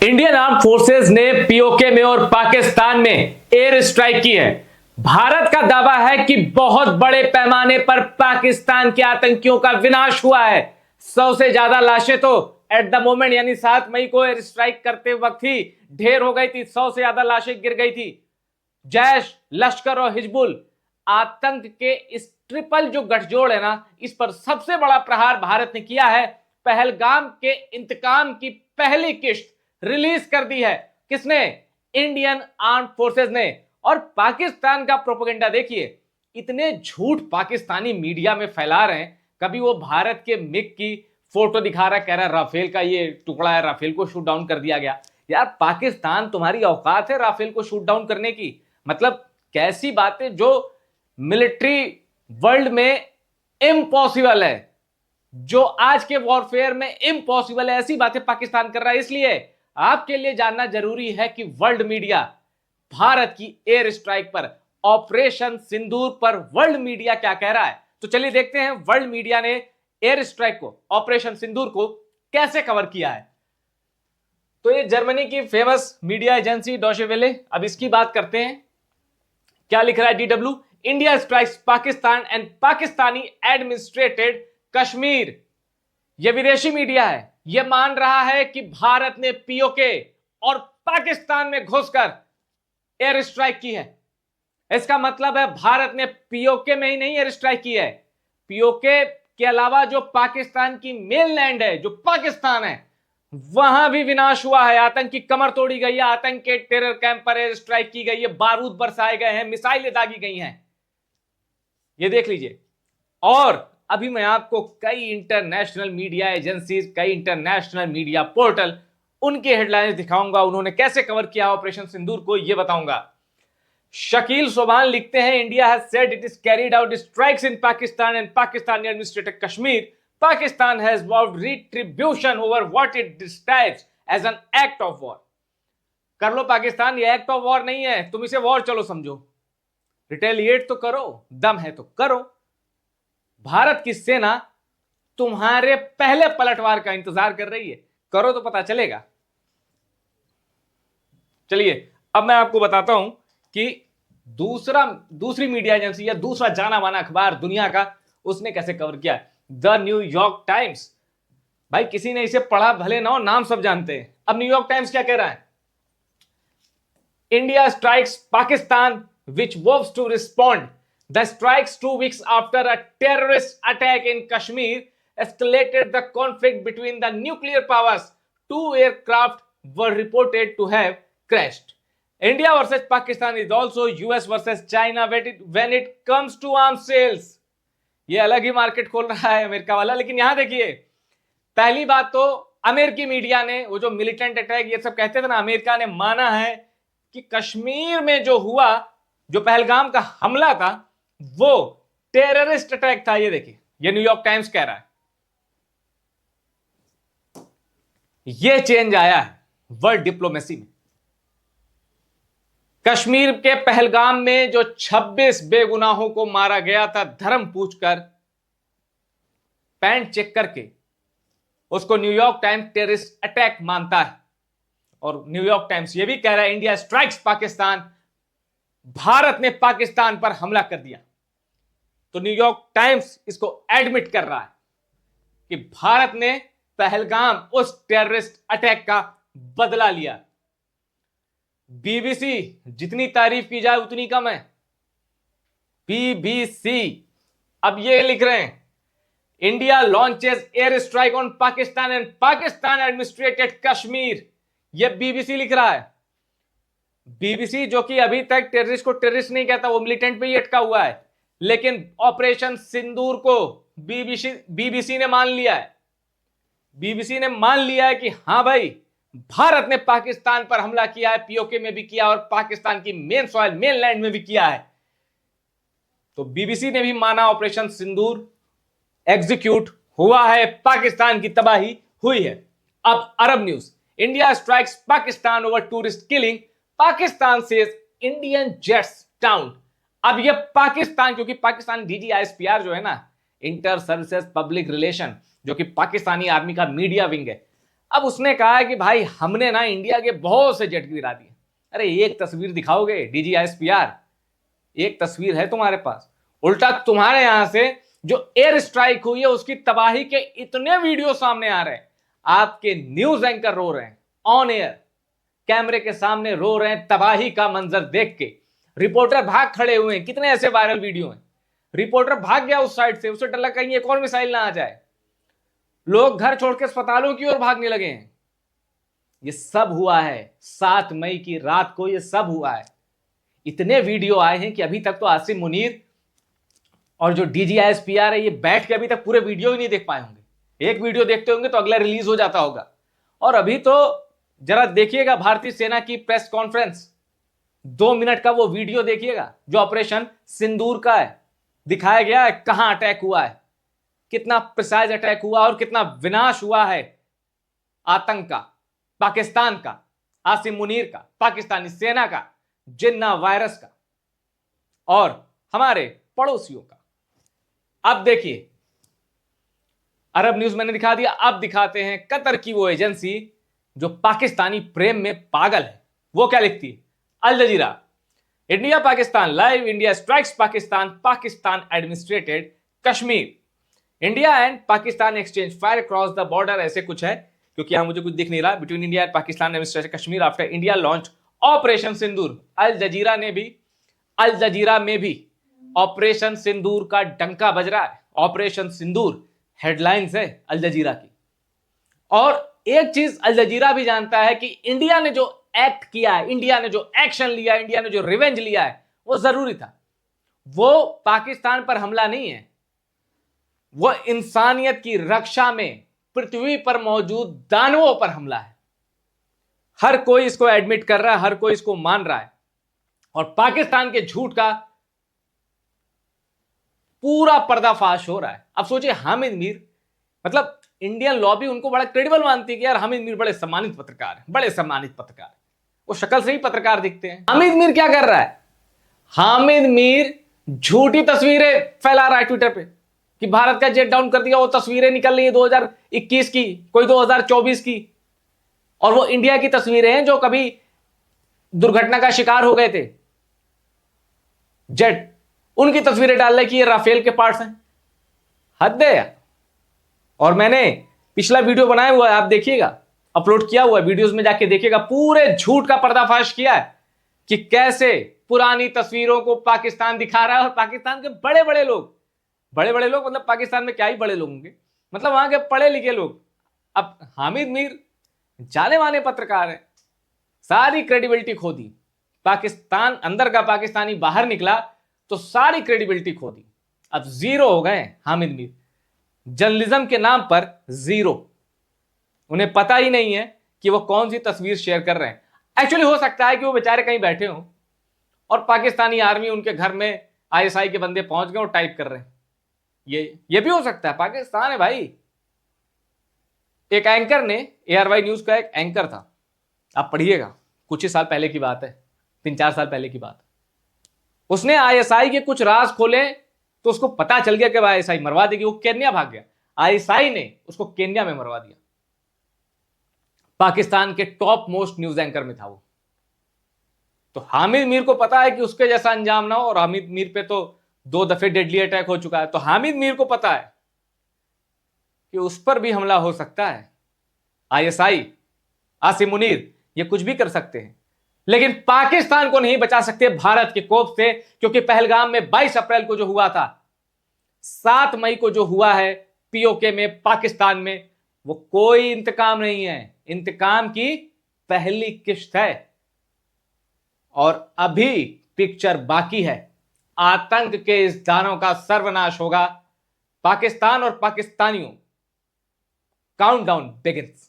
Indian arm forces ने PoK में और पाकिस्तान में एयर स्ट्राइक की है। भारत का दावा है कि बहुत बड़े पैमाने पर पाकिस्तान के आतंकियों का विनाश हुआ है। 100 से ज्यादा लाशें तो एट द मोमेंट यानी 7 मई को एयर स्ट्राइक करते वक्त ही ढेर हो गई थी। 100 से ज्यादा लाशें गिर गई थी। जैश, लश्कर और हिजबुल आतंक के इस ट्रिपल जो गठजोड़ है ना, इस पर सबसे बड़ा प्रहार भारत ने किया है। पहलगाम के इंतकाम की पहली किश्त रिलीज कर दी है। किसने? इंडियन आर्म फोर्सेस ने। और पाकिस्तान का प्रोपेगेंडा देखिए, इतने झूठ पाकिस्तानी मीडिया में फैला रहे हैं। कभी वो भारत के मिग की फोटो दिखा रहा है, कह रहा है राफेल का ये टुकड़ा है, राफेल को शूट डाउन कर दिया गया। यार पाकिस्तान, तुम्हारी औकात है राफेल को शूट डाउन करने की? मतलब कैसी बातें जो मिलिट्री वर्ल्ड में इम्पॉसिबल है, जो आज के वॉरफेयर में इम्पॉसिबल है, ऐसी बातें पाकिस्तान कर रहा है। इसलिए आपके लिए जानना जरूरी है कि वर्ल्ड मीडिया भारत की एयर स्ट्राइक पर, ऑपरेशन सिंदूर पर वर्ल्ड मीडिया क्या कह रहा है। तो चलिए देखते हैं वर्ल्ड मीडिया ने एयर स्ट्राइक को, ऑपरेशन सिंदूर को कैसे कवर किया है। तो ये जर्मनी की फेमस मीडिया एजेंसी डॉचे वेले, अब इसकी बात करते हैं। क्या लिख रहा है DW? India strikes Pakistan and Pakistani administered Kashmir. यह विदेशी मीडिया है, यह मान रहा है कि भारत ने पीओके और पाकिस्तान में घुसकर एयर स्ट्राइक की है। इसका मतलब है भारत ने पीओके में ही नहीं एयर स्ट्राइक की है, पीओके के अलावा जो पाकिस्तान की मेनलैंड है, जो पाकिस्तान है, वहां भी विनाश हुआ है। आतंकी कमर तोड़ी गई है, आतंक के टेरर कैंप पर एयर स्ट्राइक की गई है, बारूद बरसाए गए हैं, मिसाइलें दागी गई हैं। ये देख लीजिए। और अभी मैं आपको कई इंटरनेशनल मीडिया एजेंसीज, कई इंटरनेशनल मीडिया पोर्टल, उनके हेडलाइंस दिखाऊंगा, उन्होंने कैसे कवर किया ऑपरेशन सिंदूर को, यह बताऊंगा। शकील सोभान लिखते हैं, India has said it is carried out strikes in Pakistan and Pakistani administered Kashmir. Pakistan has vowed retribution over what it describes as an act of war. कर लो पाकिस्तान, ये एक्ट ऑफ वॉर नहीं है, तुम इसे वॉर चलो समझो। रिटेलिएट तो करो, दम है तो करो। भारत की सेना तुम्हारे पहले पलटवार का इंतजार कर रही है, करो तो पता चलेगा। चलिए अब मैं आपको बताता हूं कि दूसरी मीडिया एजेंसी या दूसरा जाना माना अखबार दुनिया का, उसने कैसे कवर किया। The New York times. भाई किसी ने इसे पढ़ा भले ना हो, नाम सब जानते हैं। अब न्यूयॉर्क टाइम्स क्या कह रहा है? India strikes Pakistan which vows to respond. The strikes 2 weeks after a terrorist attack in Kashmir escalated the conflict between the nuclear powers. 2 aircraft were reported to have crashed. India versus Pakistan is also US versus China when it comes to arms sales. ये अलग ही market खोल रहा है America वाला। लेकिन यहां देखिए, पहली बात तो अमेरिकी मीडिया ने वो जो मिलिटेंट अटैक ये सब कहते थे ना, अमेरिका ने माना है कि कश्मीर में जो हुआ, जो पहलगाम का हमला था, वो टेररिस्ट अटैक था। ये देखिए, ये न्यूयॉर्क टाइम्स कह रहा है। ये चेंज आया है वर्ल्ड डिप्लोमेसी में। कश्मीर के पहलगाम में जो 26 बेगुनाहों को मारा गया था धर्म पूछकर, पैंट चेक करके, उसको न्यूयॉर्क टाइम्स टेररिस्ट अटैक मानता है। और न्यूयॉर्क टाइम्स ये भी कह रहा है, इंडिया स्ट्राइक्स पाकिस्तान, भारत ने पाकिस्तान पर हमला कर दिया। तो न्यूयॉर्क टाइम्स इसको एडमिट कर रहा है कि भारत ने पहलगाम उस टेररिस्ट अटैक का बदला लिया। बीबीसी, जितनी तारीफ की जाए उतनी कम है। बीबीसी अब ये लिख रहे हैं, India launches air strike on Pakistan and Pakistan administered Kashmir. यह बीबीसी लिख रहा है। बीबीसी जो कि अभी तक टेररिस्ट को टेररिस्ट नहीं कहता, वो मिलिटेंट पे ही अटका हुआ है। लेकिन ऑपरेशन सिंदूर को बीबीसी ने मान लिया है। बीबीसी ने मान लिया है कि हां भाई, भारत ने पाकिस्तान पर हमला किया है, पीओके में भी किया और पाकिस्तान की मेन सॉइल, मेनलैंड में भी किया है। तो बीबीसी ने भी माना ऑपरेशन सिंदूर एग्जीक्यूट हुआ है, पाकिस्तान की तबाही हुई है। अब Arab News, India strikes Pakistan over tourist killing, Pakistan says Indian jets down. अब ये पाकिस्तान, क्योंकि पाकिस्तान डीजीआईएसपीआर जो है ना, इंटर सर्विसेज पब्लिक रिलेशन, जो कि पाकिस्तानी आर्मी का मीडिया विंग है, अब उसने कहा है कि भाई हमने ना इंडिया के बहुत से जेट गिरा दिए। अरे एक तस्वीर दिखाओगे डीजीआईएसपीआर, एक तस्वीर है तुम्हारे पास? उल्टा तुम्हारे यहां से जो एयर स्ट्राइक हुई है उसकी तबाही के इतने वीडियो सामने आ रहे हैं। आपके न्यूज एंकर रो रहे हैं ऑन एयर, कैमरे के सामने रो रहे हैं तबाही का मंजर देख के। रिपोर्टर भाग खड़े हुए हैं, कितने ऐसे वायरल वीडियो हैं। रिपोर्टर भाग गया उस साइड से, उसे डर लगा कहीं एक और मिसाइल ना आ जाए। लोग घर छोड़ के अस्पतालों की ओर भागने लगे हैं। ये सब हुआ है 7 मई की रात को, ये सब हुआ है। इतने वीडियो आए हैं कि अभी तक तो आसिम मुनीर और जो डीजीआईएसपीआर है ये बैठ के अभी तक पूरे वीडियो ही नहीं देख पाए होंगे। एक वीडियो देखते होंगे तो अगला रिलीज हो जाता होगा। और अभी तो जरा देखिएगा भारतीय सेना की प्रेस कॉन्फ्रेंस, 2 मिनट का वो वीडियो देखिएगा जो ऑपरेशन सिंदूर का है। दिखाया गया है कहां अटैक हुआ है, कितना प्रिसाइज अटैक हुआ और कितना विनाश हुआ है आतंक का, पाकिस्तान का, आसिम मुनीर का, पाकिस्तानी सेना का, जिन्ना वायरस का और हमारे पड़ोसियों का। अब देखिए, अरब न्यूज मैंने दिखा दिया, अब दिखाते हैं कतर की वो एजेंसी जो पाकिस्तानी प्रेम में पागल है। वो क्या लिखती है? Al Jazeera, India Pakistan live, India strikes Pakistan, Pakistan administered Kashmir, India and Pakistan exchange fire cross the border, ऐसे कुछ है क्योंकि यहां मुझे कुछ दिख नहीं रहा। Between India and Pakistan administered Kashmir after India launch operation Sindoor. Al Jazeera में भी ऑपरेशन सिंदूर का डंका बज रहा है। ऑपरेशन सिंदूर हेडलाइंस है अल जजीरा की। और एक चीज अल जजीरा भी जानता है कि इंडिया ने जो एक्ट किया है, इंडिया ने जो एक्शन लिया है, इंडिया ने जो रिवेंज लिया है, वो जरूरी था। वो पाकिस्तान पर हमला नहीं है, वो इंसानियत की रक्षा में पृथ्वी पर मौजूद दानवों पर हमला है। हर कोई इसको एडमिट कर रहा है, हर कोई इसको मान रहा है। और पाकिस्तान के झूठ का पूरा पर्दाफाश हो रहा है। अब सोचिए, हामिद मीर, मतलब इंडियन लॉबी उनको बड़ा क्रेडिबल मानती है कि यार हामिद मीर बड़े सम्मानित पत्रकार हैं, बड़े सम्मानित पत्रकार हैं। वो शक्ल से ही पत्रकार दिखते हैं। हामिद मीर क्या कर रहा है? हामिद मीर झूठी तस्वीरें फैला रहा है ट्विटर पे कि भारत का जेट डाउन कर दिया। वो तस्वीरें निकल रही है 2021 की, कोई 2024 की, और वो इंडिया की तस्वीरें हैं जो कभी दुर्घटना का शिकार हो गए थे जेट, उनकी तस्वीरें डाल रहे कि ये राफेल के पार्ट्स हैं। हद है यार। और मैंने पिछला वीडियो बनाया हुआ है, आप देखिएगा, अपलोड किया हुआ है, वीडियोस में जाके देखिएगा। पूरे झूठ का पर्दाफाश किया है कि कैसे पुरानी तस्वीरों को पाकिस्तान दिखा रहा है। और पाकिस्तान के बड़े बड़े लोग मतलब पाकिस्तान में क्या ही बड़े लोग होंगे, मतलब वहां के पढ़े लिखे लोग। अब हामिद मीर जाने माने पत्रकार है, सारी क्रेडिबिलिटी खो दी। पाकिस्तान अंदर का पाकिस्तानी बाहर निकला तो सारी क्रेडिबिलिटी खो दी। अब जीरो हो गए हामिद मीर, जर्नलिज्म के नाम पर जीरो। उन्हें पता ही नहीं है कि वो कौन सी तस्वीर शेयर कर रहे हैं। एक्चुअली हो सकता है कि वो बेचारे कहीं बैठे हों और पाकिस्तानी आर्मी उनके घर में, आईएसआई के बंदे पहुंच गए और टाइप कर रहे हैं। ये भी हो सकता है। पाकिस्तान है भाई। एक एंकर ने, ARY न्यूज का एक एंकर था, आप पढ़िएगा, कुछ ही साल पहले की बात है, 3-4 साल पहले की बात। उसने आईएसआई के कुछ राज खोले तो उसको पता चल गया कि आईएसआई मरवा देगी। वो केन्या भाग गया, आईएसआई ने उसको केन्या में मरवा दिया। पाकिस्तान के टॉप मोस्ट न्यूज एंकर में था वो। तो हामिद मीर को पता है कि उसके जैसा अंजाम ना हो, और हामिद मीर पे तो 2 दफे डेडली अटैक हो चुका है। तो हामिद मीर को पता है कि उस पर भी हमला हो सकता है। आईएसआई, आसिम मुनीर, ये कुछ भी कर सकते हैं, लेकिन पाकिस्तान को नहीं बचा सकते भारत के कोप से। क्योंकि पहलगाम में 22 अप्रैल को जो हुआ था, 7 मई को जो हुआ है पीओके में, पाकिस्तान में, वो कोई इंतकाम नहीं है, इंतकाम की पहली किश्त है। और अभी पिक्चर बाकी है। आतंक के इस दानव का सर्वनाश होगा। पाकिस्तान और पाकिस्तानियों, काउंटडाउन बिगिंस।